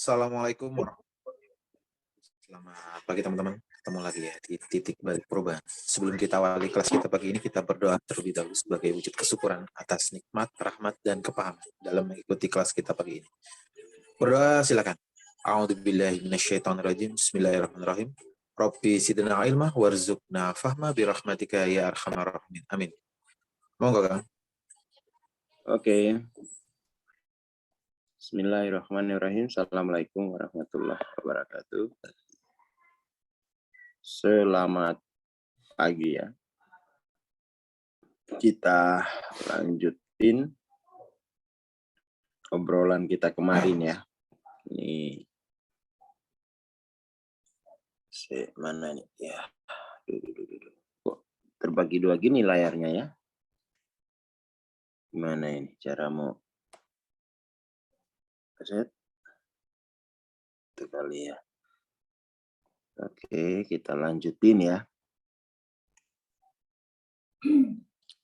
Assalamualaikum warahmatullahi wabarakatuh. Selamat pagi teman-teman. Ketemu lagi ya di titik balik perubahan. Sebelum kita awali kelas kita pagi ini, kita berdoa terlebih dahulu sebagai wujud kesyukuran atas nikmat, rahmat, dan kepahaman dalam mengikuti kelas kita pagi ini. Berdoa silakan. A'udzubillahi minasyaitonirrajim. Bismillahirrahmanirrahim. Rabbi zidna ilma warzuqna fahma birahmatika ya arhamar rahimin. Amin. Monggo Kang. Oke. Bismillahirrahmanirrahim. Assalamualaikum warahmatullahi wabarakatuh. Selamat pagi ya. Kita lanjutin obrolan kita kemarin ya. Ini mana nih ya? Kok terbagi dua gini layarnya ya? Gimana ini cara mau set? Itu kali ya. Oke, kita lanjutin ya.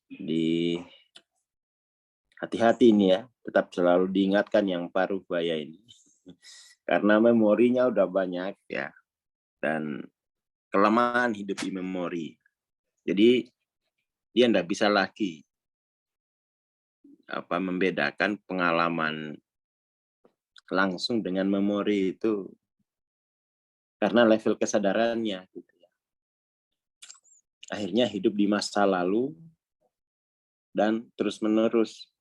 Di hati-hati ini ya, tetap selalu diingatkan yang paruh baya ini. Karena memorinya udah banyak ya. Dan kelemahan hidup di memori. Jadi dia enggak bisa lagi membedakan pengalaman langsung dengan memori itu karena level kesadarannya gitu ya. Akhirnya hidup di masa lalu dan terus-menerus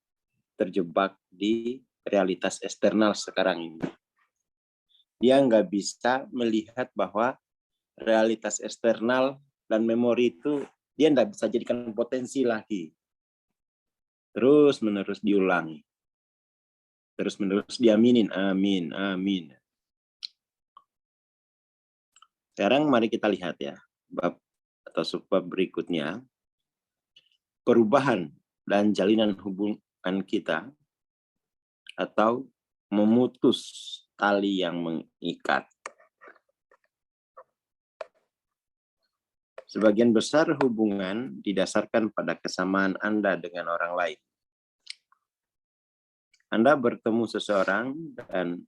terjebak di realitas eksternal sekarang ini. Dia nggak bisa melihat bahwa realitas eksternal dan memori itu dia nggak bisa jadikan potensi lagi. Terus-menerus diulangi. Terus-menerus diaminin, amin, amin. Sekarang mari kita lihat ya, bab atau subbab berikutnya. Perubahan dan jalinan hubungan kita atau memutus tali yang mengikat. Sebagian besar hubungan didasarkan pada kesamaan Anda dengan orang lain. Anda bertemu seseorang dan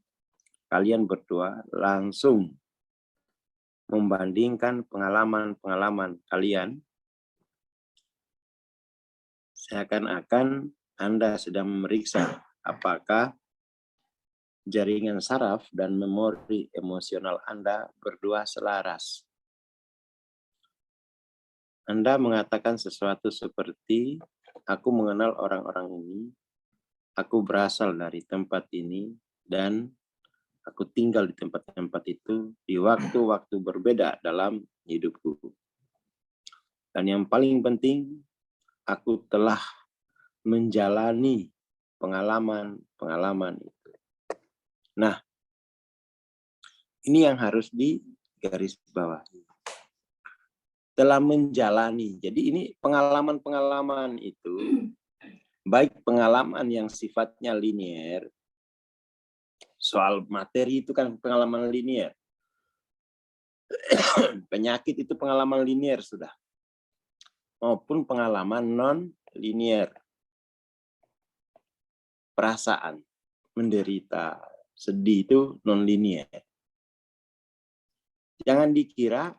kalian berdua langsung membandingkan pengalaman-pengalaman kalian. Seakan-akan Anda sedang memeriksa apakah jaringan saraf dan memori emosional Anda berdua selaras. Anda mengatakan sesuatu seperti, aku mengenal orang-orang ini, aku berasal dari tempat ini, dan aku tinggal di tempat-tempat itu di waktu-waktu berbeda dalam hidupku. Dan yang paling penting, aku telah menjalani pengalaman-pengalaman itu. Nah, ini yang harus digarisbawahi. Telah menjalani. Jadi ini pengalaman-pengalaman itu, baik pengalaman yang sifatnya linier, soal materi itu kan pengalaman linier. Penyakit itu pengalaman linier sudah. Maupun pengalaman non-linier. Perasaan, menderita, sedih itu non-linier. Jangan dikira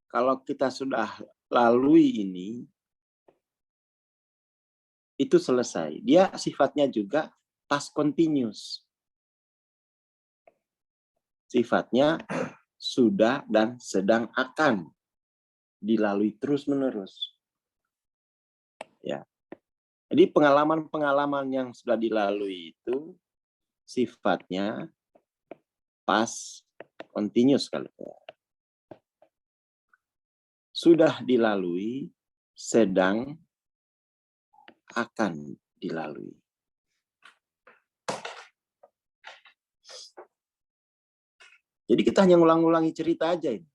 kalau kita sudah lalui ini, itu selesai. Dia sifatnya juga past continuous. Sifatnya sudah dan sedang akan dilalui terus-menerus. Ya. Jadi pengalaman-pengalaman yang sudah dilalui itu sifatnya past continuous kalau ya. Sudah dilalui, sedang akan dilalui. Jadi kita hanya ngulang-ulangi cerita aja ini.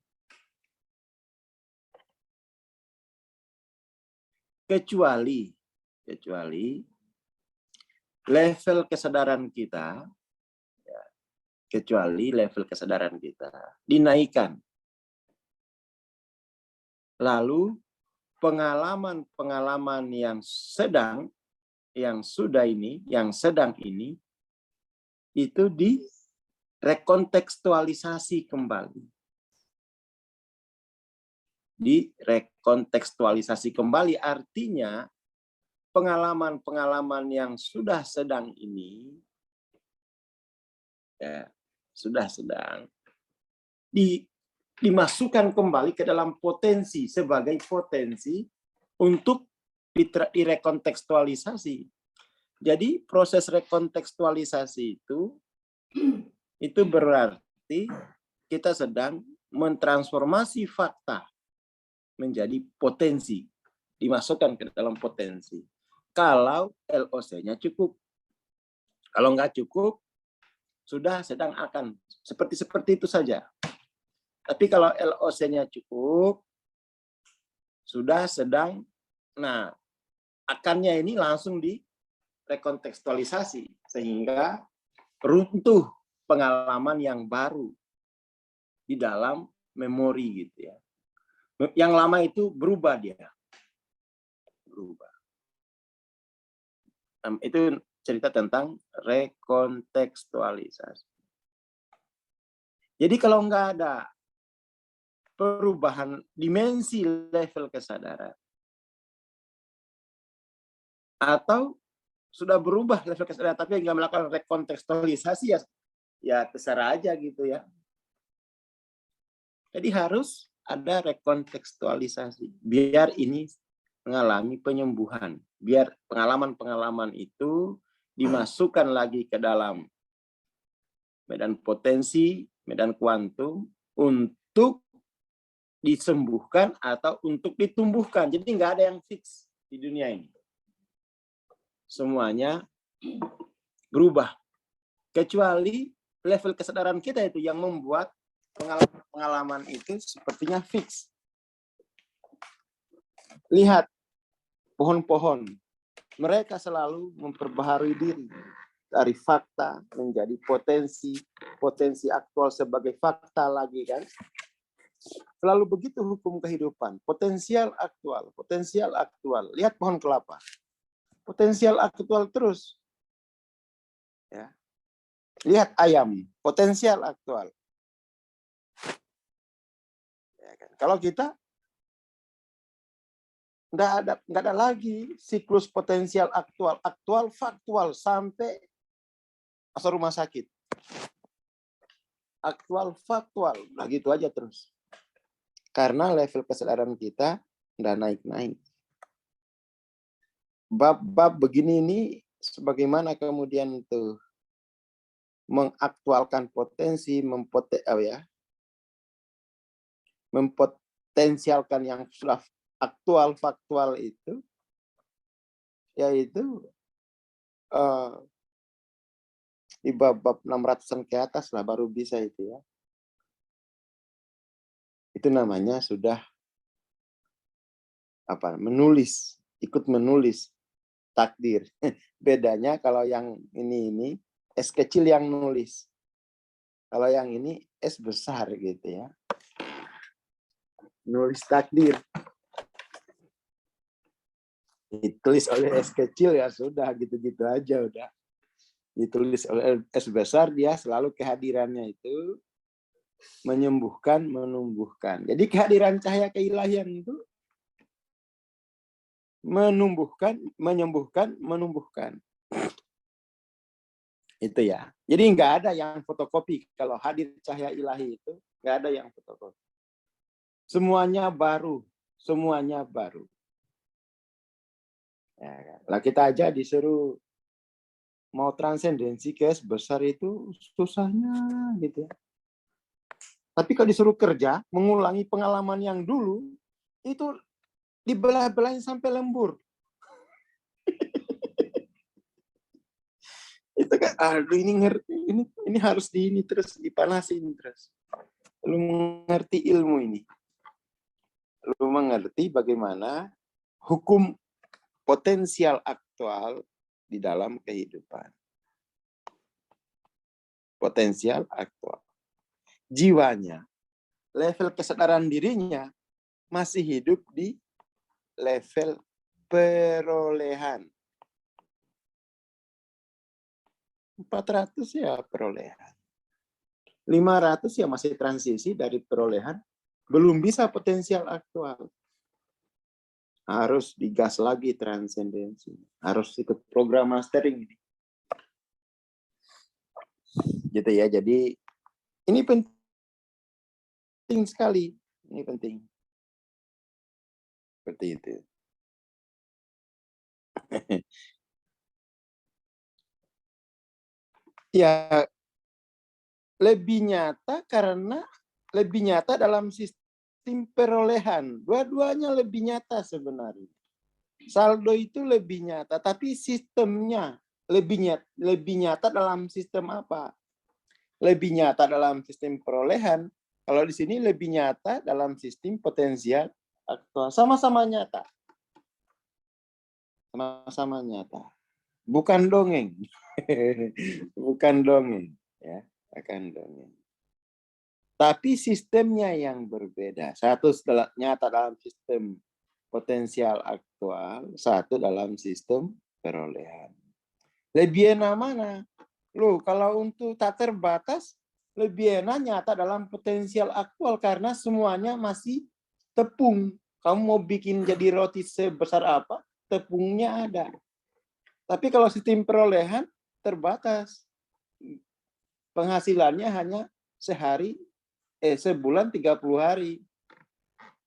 Kecuali level kesadaran kita, dinaikkan. Lalu pengalaman-pengalaman yang sedang ini itu direkontekstualisasi kembali. Direkontekstualisasi kembali artinya pengalaman-pengalaman yang sudah sedang ini, ya, sudah sedang dimasukkan kembali ke dalam potensi sebagai potensi untuk direkontekstualisasi. Jadi proses rekontekstualisasi itu berarti kita sedang mentransformasi fakta menjadi potensi, dimasukkan ke dalam potensi. Kalau LOC-nya cukup. Kalau nggak cukup, sudah sedang akan. Seperti itu saja. Tapi kalau LOC-nya cukup, sudah sedang, nah akannya ini langsung direkontekstualisasi. Sehingga runtuh pengalaman yang baru di dalam memori gitu ya. Yang lama itu berubah dia. Berubah. Itu cerita tentang rekontekstualisasi. Jadi kalau nggak ada perubahan dimensi level kesadaran, atau sudah berubah level kesadaran tapi nggak melakukan rekontekstualisasi, ya terserah aja gitu ya. Jadi harus ada rekontekstualisasi biar ini mengalami penyembuhan, biar pengalaman-pengalaman itu dimasukkan lagi ke dalam medan potensi, medan kuantum untuk disembuhkan atau untuk ditumbuhkan. Jadi nggak ada yang fix di dunia ini. Semuanya berubah. Kecuali level kesadaran kita itu yang membuat pengalaman itu sepertinya fix. Lihat pohon-pohon, mereka selalu memperbaharui diri dari fakta menjadi potensi, potensi aktual sebagai fakta lagi kan. Selalu begitu hukum kehidupan, potensial aktual, potensial aktual. Lihat pohon kelapa, potensial aktual terus. Ya. Lihat ayam, potensial aktual. Kalau kita nggak ada lagi siklus potensial aktual faktual sampai masa rumah sakit. Aktual faktual, nah gitu aja terus. Karena level kesadaran kita nggak naik-naik. Bab-bab begini ini sebagaimana kemudian tuh mengaktualkan potensi, mempotensialkan yang sudah aktual faktual itu, yaitu di bab 600-an ke atas lah baru bisa itu ya. Itu namanya sudah menulis, ikut menulis takdir. Bedanya kalau yang ini S kecil yang nulis. Kalau yang ini S besar gitu ya. Nulis takdir. Ditulis oleh S kecil ya sudah gitu-gitu aja udah. Ditulis oleh S besar dia selalu kehadirannya itu menyembuhkan, menumbuhkan. Jadi kehadiran cahaya keilahian itu menumbuhkan, menyembuhkan, menumbuhkan. Itu ya. Jadi nggak ada yang fotokopi. Kalau hadir cahaya ilahi itu nggak ada yang fotokopi. Semuanya baru, semuanya baru. Ya, lah kita aja disuruh mau transendensi ke besar itu susahnya gitu ya. Tapi kalau disuruh kerja, mengulangi pengalaman yang dulu, itu dibelah-belahin sampai lembur. Itu kan, aduh ini harus terus dipanasin terus. Lu mengerti ilmu ini. Lu mengerti bagaimana hukum potensial aktual di dalam kehidupan. Potensial aktual. Jiwanya, level kesadaran dirinya masih hidup di level perolehan. 400 ya perolehan. 500 ya masih transisi dari perolehan, belum bisa potensial aktual. Harus digas lagi transendensi. Harus ikut program mastering ini. Gitu ya. Jadi ini penting sekali. Ini penting. Seperti itu. Ya, lebih nyata karena lebih nyata dalam sistem perolehan. Dua-duanya lebih nyata sebenarnya. Saldo itu lebih nyata, tapi sistemnya lebih nyata dalam sistem apa? Lebih nyata dalam sistem perolehan. Kalau di sini lebih nyata dalam sistem potensial aktual. Sama-sama nyata. Sama-sama nyata. Bukan dongeng. Bukan dongeng. Ya, bukan dongeng. Tapi sistemnya yang berbeda. Satu nyata dalam sistem potensial aktual, satu dalam sistem perolehan. Lebih enak mana? Loh, kalau untuk tak terbatas, lebih enak nyata dalam potensial aktual karena semuanya masih tepung. Kamu mau bikin jadi roti sebesar apa, tepungnya ada. Tapi kalau sistem perolehan, terbatas. Penghasilannya hanya sebulan 30 hari.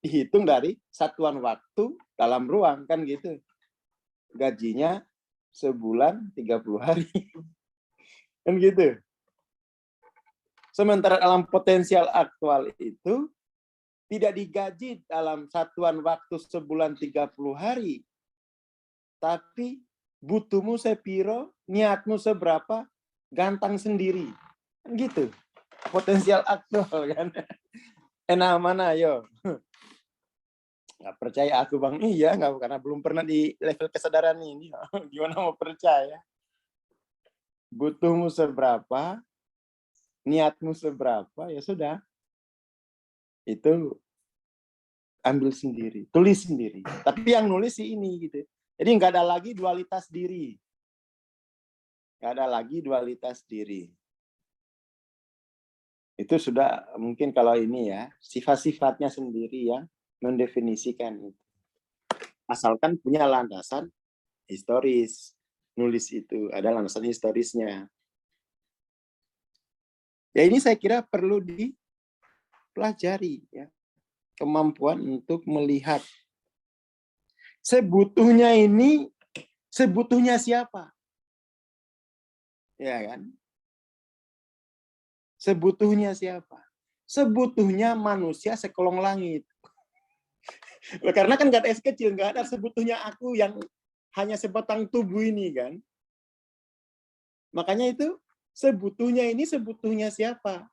Dihitung dari satuan waktu dalam ruang, kan gitu. Gajinya sebulan 30 hari. Kan gitu. Sementara dalam potensial aktual itu tidak digaji dalam satuan waktu sebulan 30 hari. Tapi butuhmu sepiro, niatmu seberapa, gantang sendiri. Kan gitu. Potensial aktual kan. Enak mana yo? Nggak percaya aku Bang? Iya, nggak, karena belum pernah di level kesadaran ini. Gimana mau percaya? Butuhmu seberapa, niatmu seberapa, ya sudah. Itu ambil sendiri, tulis sendiri. Tapi yang nulis sih ini gitu. Jadi nggak ada lagi dualitas diri. Nggak ada lagi dualitas diri. Itu sudah mungkin kalau ini ya, sifat-sifatnya sendiri yang mendefinisikan itu. Asalkan punya landasan historis. Nulis itu ada landasan historisnya. Ya ini saya kira perlu dipelajari ya. Kemampuan untuk melihat sebutuhnya ini, sebutuhnya siapa? Ya kan? Sebutuhnya siapa? Sebutuhnya manusia sekolong langit. Karena kan nggak ada es kecil, nggak ada sebutuhnya aku yang hanya sebatang tubuh ini kan. Makanya itu sebutuhnya ini sebutuhnya siapa?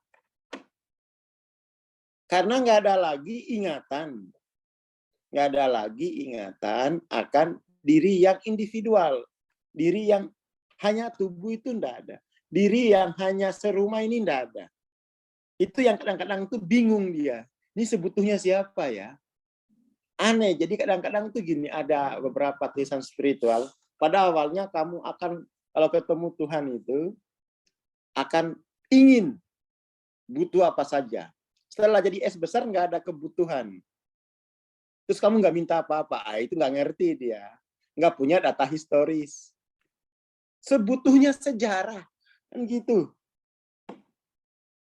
Karena nggak ada lagi ingatan. Nggak ada lagi ingatan akan diri yang individual. Diri yang hanya tubuh itu nggak ada. Diri yang hanya serumah ini nggak ada. Itu yang kadang-kadang tuh bingung dia. Ini sebutuhnya siapa ya? Aneh. Jadi kadang-kadang tuh gini, ada beberapa tulisan spiritual. Pada awalnya kamu akan, kalau ketemu Tuhan itu, akan ingin butuh apa saja. Setelah jadi es besar nggak ada kebutuhan. Terus kamu nggak minta apa-apa. Itu nggak ngerti dia. Nggak punya data historis. Sebutuhnya sejarah. Kan gitu.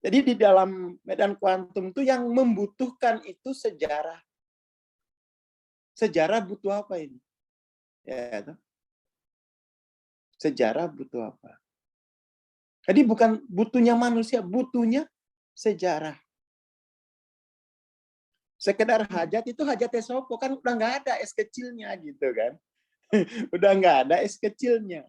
Jadi di dalam medan kuantum itu yang membutuhkan itu sejarah. Sejarah butuh apa ini? Ya, sejarah butuh apa? Jadi bukan butuhnya manusia, butuhnya sejarah. Sekedar hajat itu hajatnya sopo, kan udah nggak ada es kecilnya gitu kan. Udah nggak ada es kecilnya.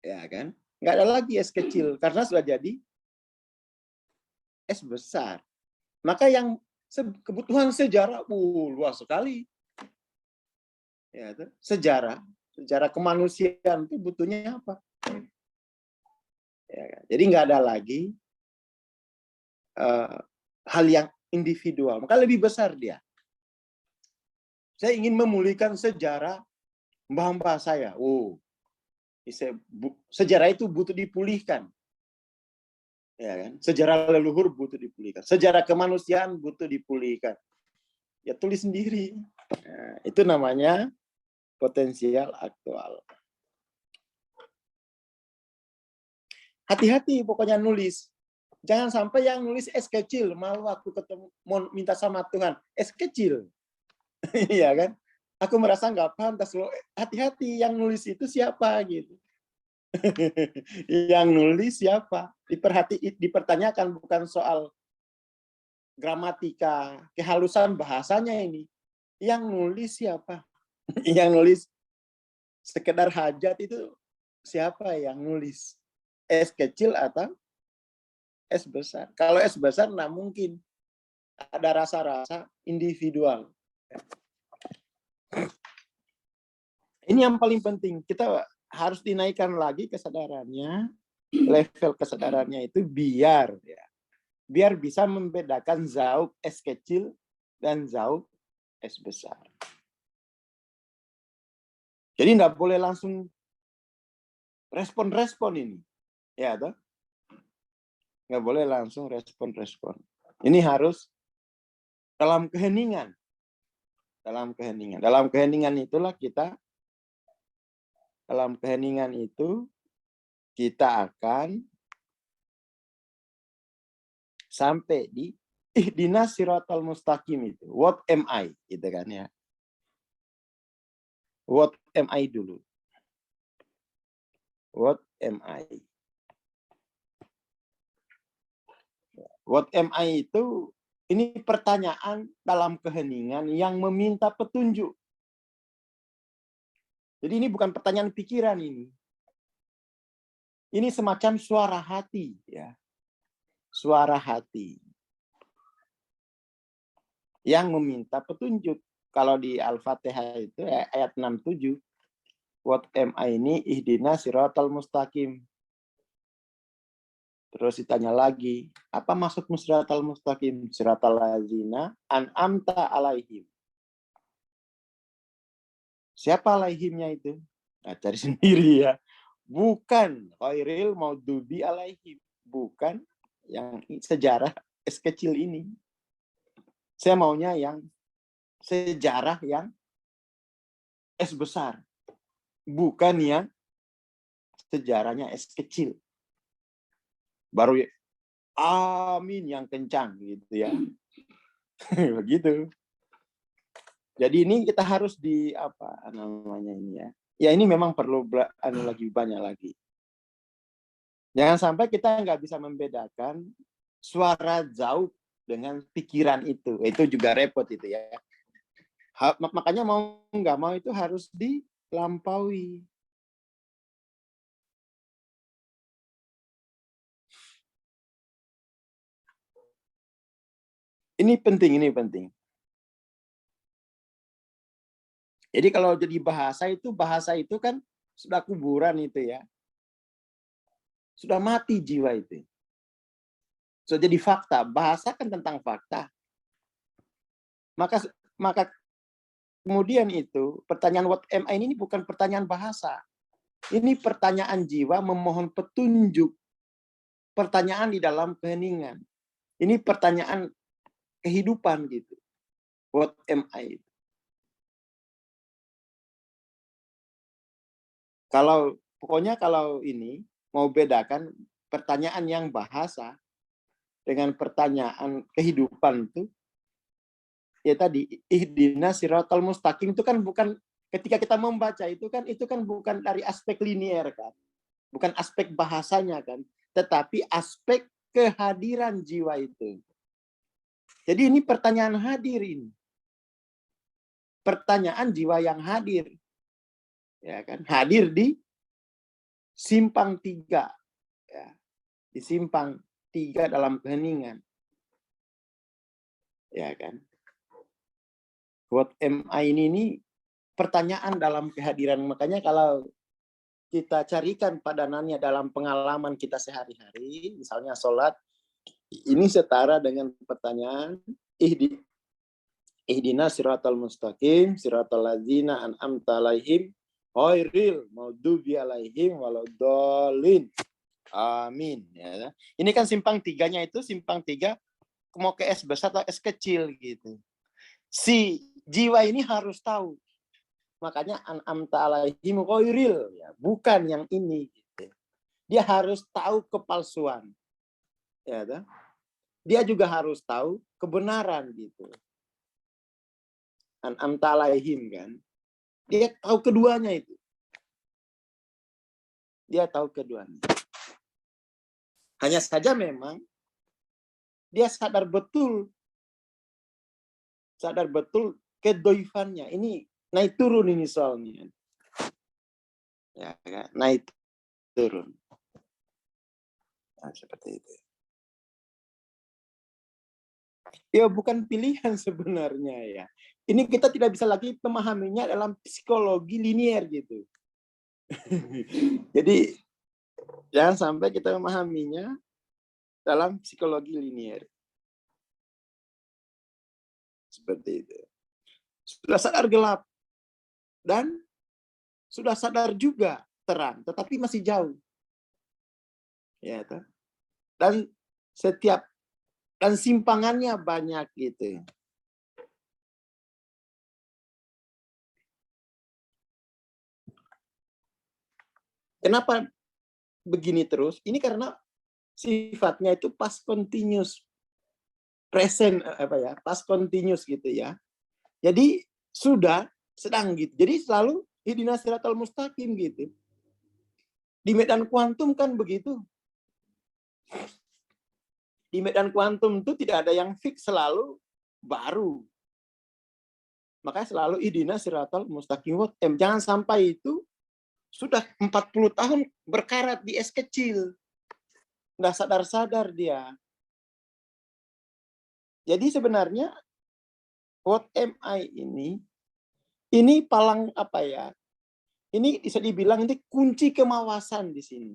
Ya kan? Nggak ada lagi es kecil, karena sudah jadi es besar. Maka yang kebutuhan sejarah, luas sekali. Ya, sejarah kemanusiaan itu butuhnya apa? Ya, jadi nggak ada lagi hal yang individual, maka lebih besar dia. Saya ingin memulihkan sejarah mbah-mbah saya. Sejarah itu butuh dipulihkan. Ya kan? Sejarah leluhur butuh dipulihkan. Sejarah kemanusiaan butuh dipulihkan. Ya tulis sendiri. Nah, itu namanya potensial aktual. Hati-hati pokoknya nulis. Jangan sampai yang nulis es kecil. Malu aku ketemu mau minta sama Tuhan. Es kecil. Iya kan? Aku merasa nggak pantas loh. Hati-hati yang nulis itu siapa gitu. Yang nulis siapa? Dipertanyakan bukan soal gramatika, kehalusan bahasanya ini. Yang nulis siapa? Yang nulis sekedar hajat itu siapa yang nulis? Es kecil atau es besar? Kalau es besar, nah mungkin ada rasa-rasa individual. Ini yang paling penting. Kita harus dinaikkan lagi kesadarannya, level kesadarannya itu biar bisa membedakan zauk es kecil dan zauk es besar. Jadi nggak boleh langsung respon ini, ya toh? Nggak boleh langsung respon. Ini harus dalam keheningan. Dalam keheningan itulah kita. Dalam keheningan itu kita akan sampai di ihdinas siratal mustaqim itu. What am I? Gitu kan ya. What am I dulu? What am I? What am I itu ini pertanyaan dalam keheningan yang meminta petunjuk. Jadi ini bukan pertanyaan pikiran ini. Ini semacam suara hati, ya. Suara hati yang meminta petunjuk. Kalau di Al-Fatihah itu ayat 67, what am I ini ihdinas siratal mustaqim. Terus ditanya lagi, apa maksudmu siratal mustaqim? Siratal ladzina an'amta alaihim. Siapa alaihimnya itu? Nah, cari sendiri ya. Bukan ghairil maghdubi alaihim. Bukan yang sejarah es kecil ini. Saya maunya yang sejarah yang es besar. Bukan yang sejarahnya es kecil. Baru amin yang kencang gitu ya. Begitu. Jadi ini kita harus di apa namanya ini ya. Ya ini memang perlu lebih banyak lagi. Jangan sampai kita nggak bisa membedakan suara zauk dengan pikiran itu. Itu juga repot itu ya. Makanya mau nggak mau itu harus dilampaui. Ini penting. Jadi kalau jadi bahasa itu kan sudah kuburan itu ya. Sudah mati jiwa itu. Sudah jadi fakta. Bahasa kan tentang fakta. Maka kemudian itu pertanyaan what am I ini bukan pertanyaan bahasa. Ini pertanyaan jiwa memohon petunjuk. Pertanyaan di dalam keheningan. Ini pertanyaan kehidupan gitu. What am I? Pokoknya kalau ini mau bedakan pertanyaan yang bahasa dengan pertanyaan kehidupan itu, ya tadi ihdinas siratal mustaqim itu kan bukan ketika kita membaca itu kan bukan dari aspek linier kan, bukan aspek bahasanya kan, tetapi aspek kehadiran jiwa itu. Jadi ini pertanyaan hadir ini, pertanyaan jiwa yang hadir. Ya kan, hadir di simpang 3 ya, di simpang 3 dalam keheningan, ya kan. What am I ini pertanyaan dalam kehadiran. Makanya kalau kita carikan padanannya dalam pengalaman kita sehari-hari, misalnya sholat, ini setara dengan pertanyaan ihdinas siratal mustaqim, siratal ladzina an'amta alaihim, Ghairil maghdubi alaihim waladdallin. Amin. Ya. Ini kan simpang tiganya itu simpang tiga mau ke S besar atau S kecil gitu. Si jiwa ini harus tahu. Makanya an'amta alaihim ghairil, ya, bukan yang ini gitu. Dia harus tahu kepalsuan. Ya, dia juga harus tahu kebenaran gitu. An'amta alaihim kan. Dia tahu keduanya itu. Dia tahu keduanya. Hanya saja memang dia sadar betul kedoifannya. Ini naik turun ini soalnya. Ya, kan? Naik turun. Nah, seperti itu. Ya bukan pilihan sebenarnya ya. Ini kita tidak bisa lagi memahaminya dalam psikologi linier gitu. Jadi jangan sampai kita memahaminya dalam psikologi linier. Seperti itu. Sudah sadar gelap dan sudah sadar juga terang, tetapi masih jauh. Ya, dan simpangannya banyak gitu. Kenapa begini terus? Ini karena sifatnya itu past continuous, present past continuous gitu ya. Jadi sudah sedang gitu. Jadi selalu ihdinas siratal mustaqim gitu. Di medan kuantum kan begitu. Di medan kuantum itu tidak ada yang fix, selalu baru. Makanya selalu ihdinas siratal mustaqim. Jangan sampai itu sudah 40 tahun berkarat di es kecil. Nggak sadar-sadar dia. Jadi sebenarnya what am I ini palang apa ya? Ini bisa dibilang ini kunci kemawasan di sini.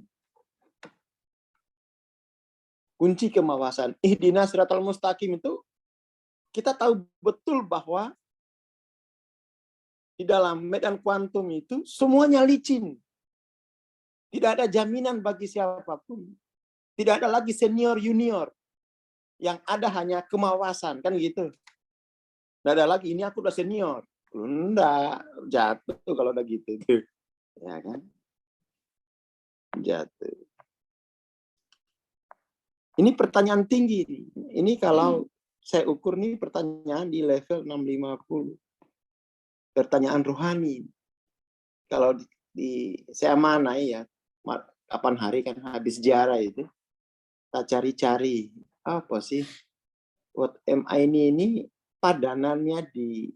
Kunci kemawasan. Ihdinas siratal mustaqim itu kita tahu betul bahwa di dalam medan kuantum itu semuanya licin. Tidak ada jaminan bagi siapapun. Tidak ada lagi senior junior. Yang ada hanya kemawasan, kan gitu. Tidak ada lagi, ini aku udah senior. Enggak, jatuh kalau udah gitu. Ya kan? Jatuh. Ini pertanyaan tinggi. Ini kalau saya ukur nih pertanyaan di level 650. Pertanyaan rohani. Kalau saya mana ya, kapan hari kan habis sejarah itu, tak cari-cari apa sih what am I ini padanannya di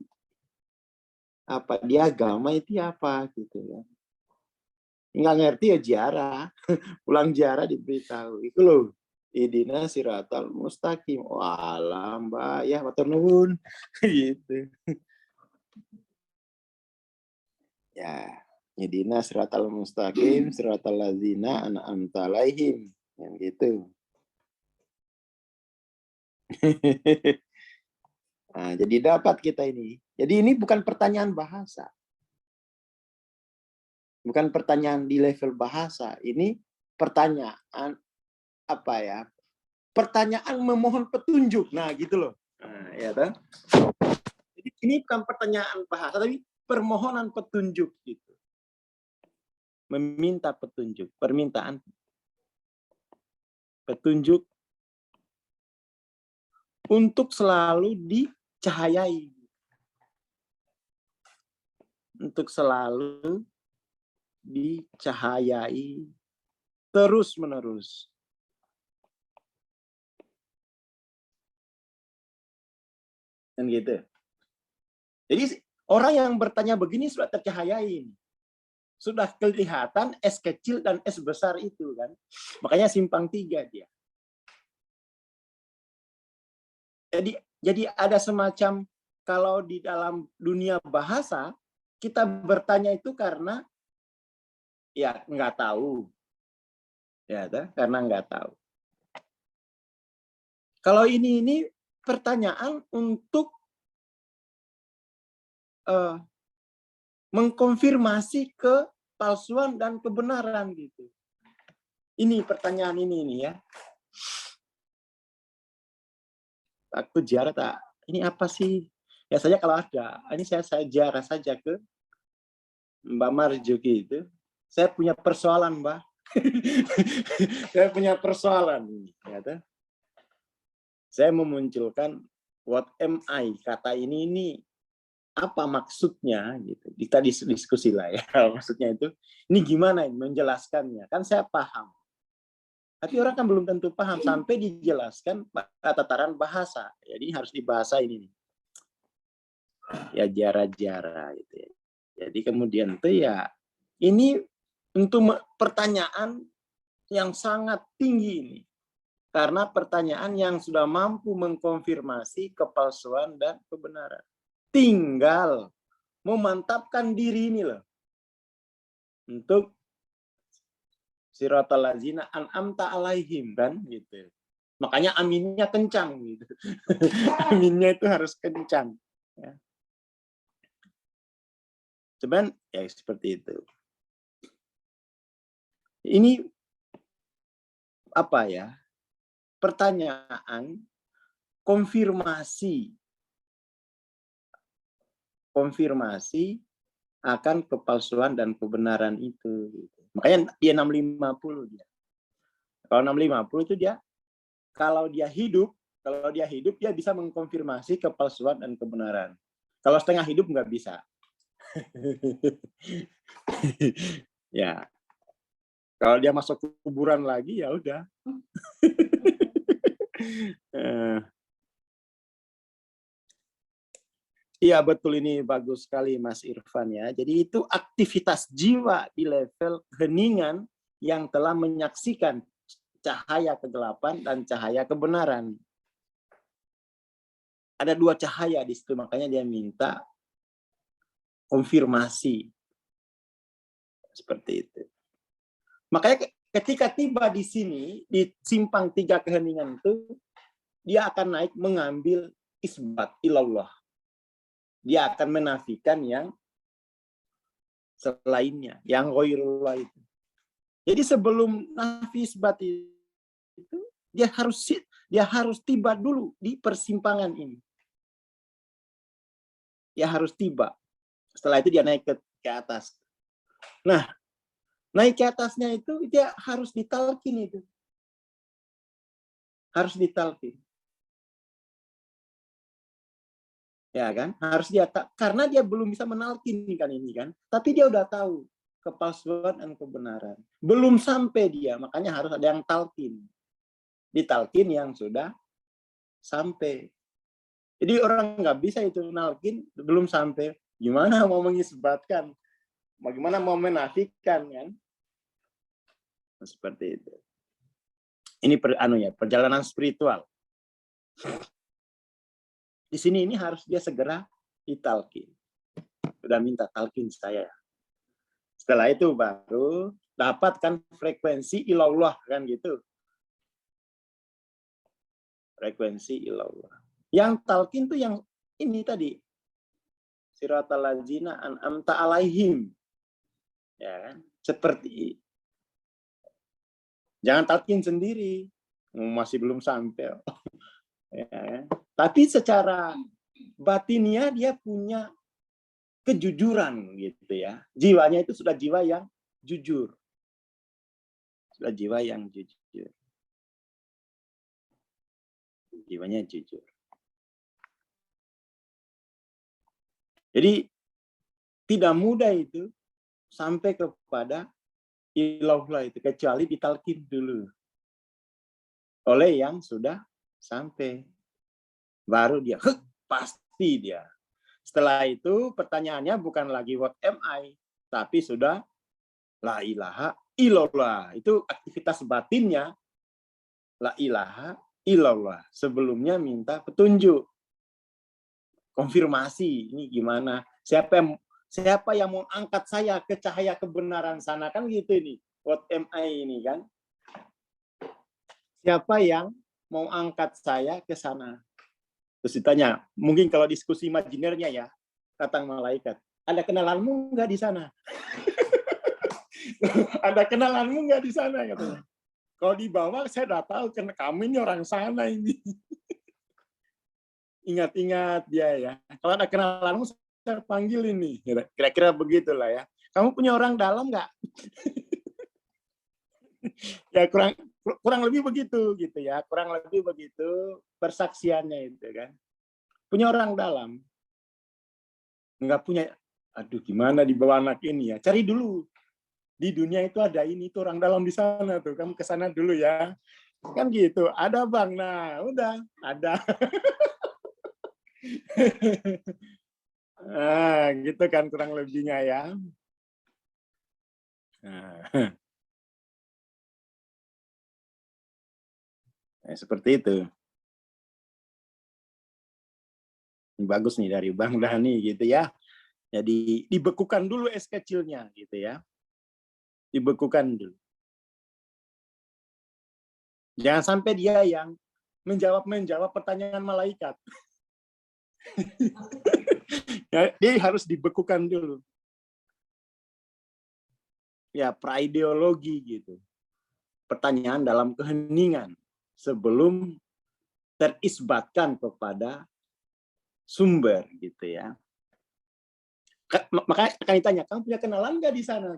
agama itu apa gitu ya. Nggak ngerti ya ziarah, pulang ziarah diberitahu itu loh. Ihdinas siratal mustaqim. Walah Mbak, ya matur nuwun gitu. Ya, ihdinas siratal mustaqim, siratal ladzina an'amta alaihim. Yang gitu. Nah, jadi dapat kita ini. Jadi ini bukan pertanyaan bahasa. Bukan pertanyaan di level bahasa. Ini pertanyaan apa ya? Pertanyaan memohon petunjuk. Nah, gitu loh. Nah, ya kan? Jadi ini bukan pertanyaan bahasa, tapi permohonan petunjuk gitu. Meminta petunjuk, permintaan petunjuk untuk selalu dicahayai. Untuk selalu dicahayai terus-menerus. Kan gitu. Jadi orang yang bertanya begini sudah tercahayai. Sudah kelihatan S kecil dan S besar itu kan. Makanya simpang tiga dia. Jadi ada semacam, kalau di dalam dunia bahasa kita bertanya itu karena ya nggak tahu, ya karena nggak tahu. Kalau ini pertanyaan untuk mengkonfirmasi kepalsuan dan kebenaran gitu. Ini pertanyaan ini ya. Aku ziarah tak, ini apa sih? Biasanya kalau ada, ini saya ziarah saja ke Mbak Marjuki itu. Saya punya persoalan, Mbak. Saya punya persoalan. Ya, saya memunculkan what am I? Kata ini apa maksudnya? Gitu. Kita diskusi lah ya. Maksudnya itu, ini gimana menjelaskannya? Kan saya paham. Tapi orang kan belum tentu paham sampai dijelaskan tataran bahasa. Jadi harus dibahasa ini. Ya jara-jara gitu ya. Jadi kemudian tuh ya ini untuk pertanyaan yang sangat tinggi ini. Karena pertanyaan yang sudah mampu mengkonfirmasi kepalsuan dan kebenaran. Tinggal memantapkan diri ini loh. Untuk siratal ladzina an'amta alaihim kan gitu. Makanya aminnya kencang gitu. Aminnya itu harus kencang ya. Cuman ya seperti itu. Ini apa ya? Pertanyaan konfirmasi akan kepalsuan dan kebenaran itu. Makanya dia 650 dia. Kalau 650 itu dia kalau dia hidup dia bisa mengkonfirmasi kepalsuan dan kebenaran. Kalau setengah hidup nggak bisa. Ya. Kalau dia masuk kuburan lagi ya udah. Iya betul, ini bagus sekali Mas Irfan ya. Jadi itu aktivitas jiwa di level keheningan yang telah menyaksikan cahaya kegelapan dan cahaya kebenaran. Ada dua cahaya di situ, makanya dia minta konfirmasi. Seperti itu. Makanya ketika tiba di sini, di simpang 3 keheningan itu, dia akan naik mengambil isbat ilallah. Dia akan menafikan yang selainnya, yang ghairullah itu. Jadi sebelum nafi isbat itu, dia harus tiba dulu di persimpangan ini. Dia harus tiba. Setelah itu dia naik ke atas. Nah, naik ke atasnya itu dia harus ditalkin itu. Harus ditalkin. Ya kan? Harus dia karena dia belum bisa menalkin kan ini kan. Tapi dia udah tahu kepalsuan dan kebenaran. Belum sampai dia, makanya harus ada yang talkin. Ditalkin yang sudah sampai. Jadi orang nggak bisa itu nalkin belum sampai. Gimana mau mengisbatkan? Bagaimana mau menafikan kan? Seperti itu. Ini perjalanan spiritual. Di sini ini harus dia segera ditalkin. Sudah minta talkin saya. Setelah itu baru dapatkan frekuensi ilallah kan gitu. Frekuensi ilallah. Yang talkin tuh yang ini tadi. Siratal ladzina an'amta alaihim. Ya kan? Seperti jangan talkin sendiri. Masih belum sampai. Ya. Tapi secara batinnya dia punya kejujuran gitu ya. Jiwanya itu sudah jiwa yang jujur. Sudah jiwa yang jujur. Jiwanya jujur. Jadi tidak mudah itu sampai kepada ilallah itu kecuali ditalkin dulu oleh yang sudah sampai. Baru dia, pasti dia. Setelah itu pertanyaannya bukan lagi what am I, tapi sudah la ilaha illallah. Itu aktivitas batinnya la ilaha illallah. Sebelumnya minta petunjuk. Konfirmasi, ini gimana? Siapa yang mau angkat saya ke cahaya kebenaran sana kan gitu ini. What am I ini kan? Siapa yang mau angkat saya ke sana? Terus ditanya, mungkin kalau diskusi imajinernya ya, datang malaikat. ada kenalanmu nggak di sana? Ada kenalanmu nggak di sana? Katanya. Kalau di bawah saya udah tahu karena kamu ini orang sana ini. Ingat-ingat dia ya. Kalau ada kenalanmu saya panggil ini. Kira-kira begitulah ya. Kamu punya orang dalam nggak? Ya kurang lebih begitu gitu ya. Kurang lebih begitu persaksiannya itu kan. Punya orang dalam. Nggak punya. Aduh gimana di bawah anak ini ya. Cari dulu. Di dunia itu ada ini tuh orang dalam di sana tuh. Kamu ke sana dulu ya. Kan gitu. Ada Bang. Nah, udah ada. Nah, gitu kan kurang lebihnya ya. Nah, seperti itu. Bagus nih dari Bang Dhani gitu ya. Jadi dibekukan dulu es kecilnya gitu ya. Dibekukan dulu. Jangan sampai dia yang menjawab pertanyaan malaikat. Ya, dia harus dibekukan dulu. Ya, praideologi gitu. Pertanyaan dalam keheningan sebelum terisbatkan kepada sumber gitu ya. Makanya akan ditanya, kamu punya kenalan nggak di sana?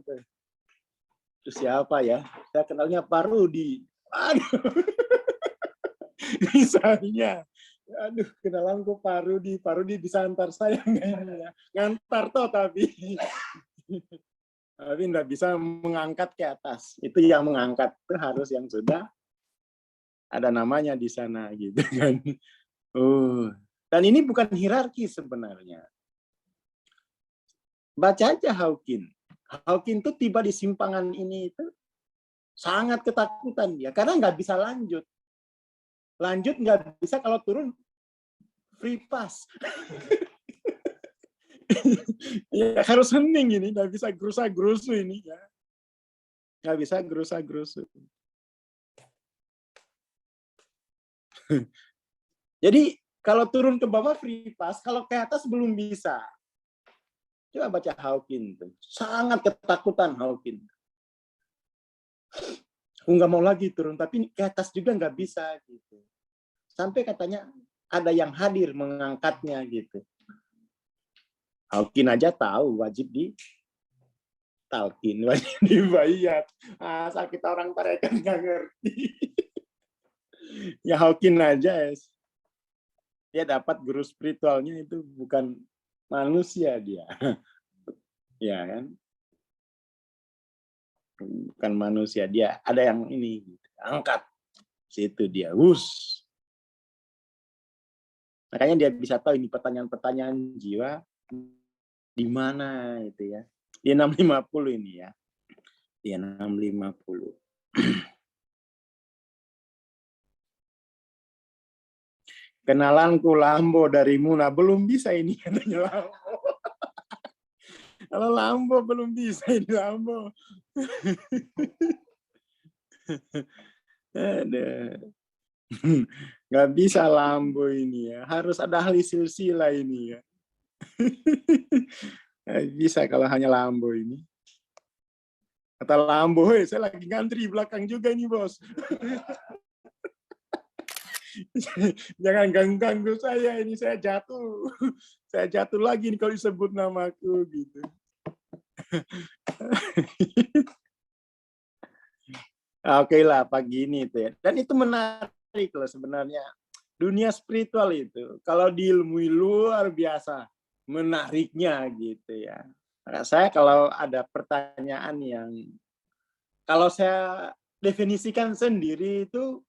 Terus siapa ya? Saya kenalnya Pak Rudi. Aduh. Misalnya, aduh kenalanku Pak Rudi bisa antar saya nggak ya? Ngantar toh tapi nggak bisa mengangkat ke atas. Itu yang mengangkat itu harus yang sudah ada namanya di sana gitu kan. Dan ini bukan hierarki sebenarnya. Baca aja Hawking. Hawking itu tiba di simpangan ini itu sangat ketakutan dia karena nggak bisa lanjut. Lanjut nggak bisa kalau turun free pass. Ya, harus hening ini, nggak bisa gerusa-gerusu ini ya. Nggak bisa gerusa-gerusu. Jadi kalau turun ke bawah free pass, kalau ke atas belum bisa. Coba baca Hawking tuh. Sangat ketakutan Hawking. Aku nggak mau lagi turun, tapi ke atas juga nggak bisa gitu. Sampai katanya ada yang hadir mengangkatnya gitu. Hawking aja tahu wajib ditalkin, wajib dibayar. Sakit orang tarekat nggak ngerti. Ya Hawking aja dia dapat guru spiritualnya itu bukan manusia dia. Ya kan? Bukan manusia dia, ada yang ini angkat situ dia. Makanya dia bisa tahu ini pertanyaan-pertanyaan jiwa di mana itu ya. Di 650 ini ya. Di 650. Kenalanku Lambo dari Muna. Belum bisa ini katanya Lambo. Kalau Lambo belum bisa ini Lambo. Nggak bisa Lambo ini ya. Harus ada ahli silsilah ini ya. Bisa kalau hanya Lambo ini. Kata Lambo, saya lagi ngantri belakang juga ini bos. Jangan ganggu saya ini, saya jatuh. Saya jatuh lagi nih kalau disebut namaku gitu. Oke lah pagi ini tuh ya. Dan itu menarik loh sebenarnya. Dunia spiritual itu kalau diilmui luar biasa menariknya gitu ya. Nah, saya kalau ada pertanyaan yang kalau saya definisikan sendiri itu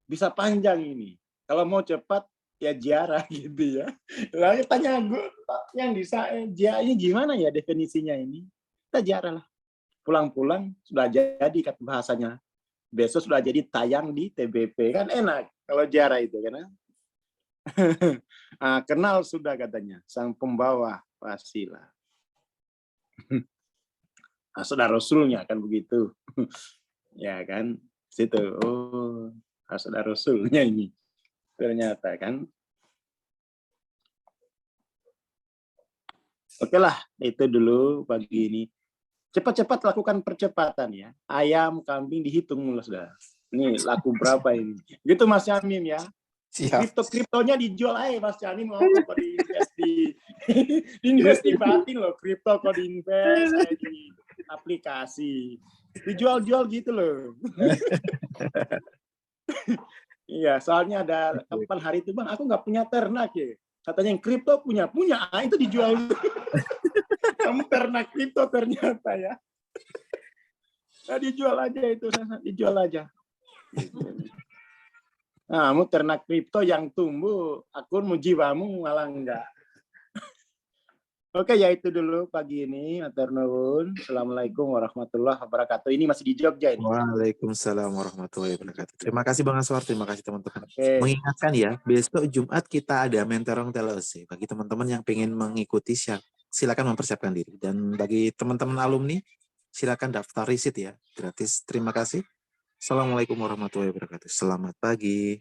bisa panjang ini. Kalau mau cepat ya ziarah gitu ya. Lalu tanya gue yang bisa ini gimana ya definisinya ini? Kita ziarah lah. Pulang-pulang sudah jadi kata bahasanya. Besok sudah jadi tayang di TBP kan enak kalau ziarah itu kan. Kenal sudah katanya sang pembawa pastilah. Sudah Rasulnya kan begitu. Ya kan situ. Sudah Rasulnya ini ternyata kan. Oke lah, itu dulu pagi ini. Cepat-cepat lakukan percepatan ya. Ayam, kambing dihitung mulu sudah. Ini laku berapa ini? Gitu Mas Yamim ya. Siap. Kriptonya dijual aja Mas Yamim, mau kok diinvest diinvest di batin loh. Kripto kok diinvest kayak di aplikasi. Dijual-jual gitu loh. Iya, soalnya ada kapan hari itu Bang, aku nggak punya ternak ya. Katanya yang kripto punya, itu dijual. Kamu ternak kripto ternyata ya. Nah, dijual aja itu, dijual aja. Nah, kamu ternak kripto yang tumbuh, akunmu jiwamu malah enggak. Oke, ya itu dulu pagi ini. Matur nuwun. Assalamualaikum warahmatullahi wabarakatuh. Ini masih di Jogja ini. Waalaikumsalam warahmatullahi wabarakatuh. Terima kasih Bang Aswar, terima kasih teman-teman. Oke. Mengingatkan ya, besok Jumat kita ada mentorong TLC. Bagi teman-teman yang pengen mengikuti, silakan mempersiapkan diri. Dan bagi teman-teman alumni, silakan daftar riset ya, gratis. Terima kasih. Assalamualaikum warahmatullahi wabarakatuh. Selamat pagi.